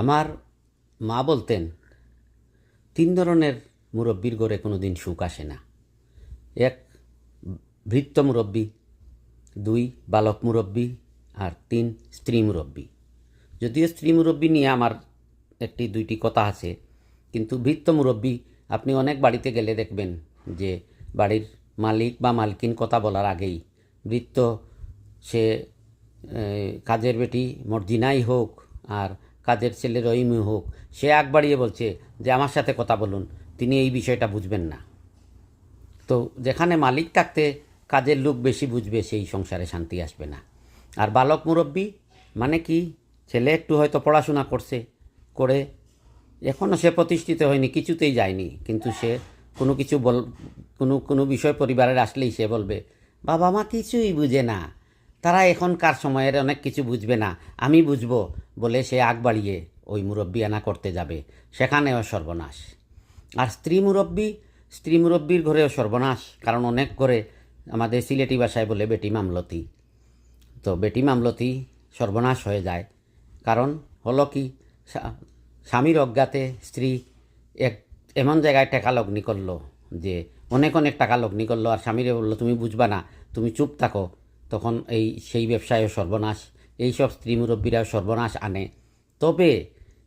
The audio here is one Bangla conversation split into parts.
আমার মা বলতেন ৩ ধরনের মুরব্বির ঘরে কোনো দিন সুখ আসে না। ১ ভৃত্য মুরব্বি, ২ বালক মুরব্বি, আর ৩ স্ত্রী মুরব্বি। যদিও স্ত্রী মুরব্বি নিয়ে আমার ১-২টি কথা আছে, কিন্তু ভৃত্য মুরব্বি আপনি অনেক বাড়িতে গেলে দেখবেন যে বাড়ির মালিক বা মালকিন কথা বলার আগেই ভৃত্য সে কাজের বেটি মর্জিনাই হোক আর কাজের ছেলে রহিমই হোক, সে আগ বাড়িয়ে বলছে যে আমার সাথে কথা বলুন, তিনি এই বিষয়টা বুঝবেন না। তো যেখানে মালিক থাকতে কাজের লোক বেশি বুঝবে, সেই সংসারে শান্তি আসবে না। আর বালক মুরব্বি মানে কি, ছেলে একটু হয়তো পড়াশোনা করছে, করে এখনও সে প্রতিষ্ঠিত হয়নি, কিছুতেই যায়নি, কিন্তু সে কোনো কিছু কোনো বিষয় পরিবারের আসলেই সে বলবে বাবা মা কিছুই বুঝে না, তারা এখনকার সময়ের অনেক কিছু বুঝবে না, আমি বুঝবো, বলে সে আগ বাড়িয়ে ওই মুরব্বিয়ানা করতে যাবে, সেখানেও সর্বনাশ। আর স্ত্রী মুরব্বির ঘরেও সর্বনাশ, কারণ অনেক করে আমাদের সিলেটি ভাষায় বলে বেটি মামলতি। তো বেটি মামলতি সর্বনাশ হয়ে যায়। কারণ হলো কি, স্বামীর অজ্ঞাতে স্ত্রী এমন জায়গায় টাকা লগ্নি করলো যে অনেক টাকা লগ্নি করলো, আর স্বামীরে বললো তুমি বুঝবা না, তুমি চুপ থাকো, তখন সেই ব্যবসায়ও সর্বনাশ। এইসব স্ত্রী মুরব্বীরাও সর্বনাশ আনে। তবে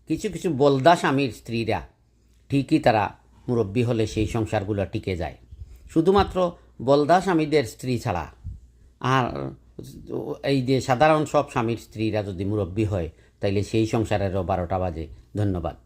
কিছু বলদা স্বামীর স্ত্রীরা ঠিকই তারা মুরব্বী হলে সেই সংসারগুলো টিকে যায়। শুধুমাত্র বলদা স্বামীদের স্ত্রী ছাড়া আর এই যে সাধারণ সব স্বামীর স্ত্রীরা যদি মুরব্বী হয়, তাইলে সেই সংসারেরও 12টা বাজে। ধন্যবাদ।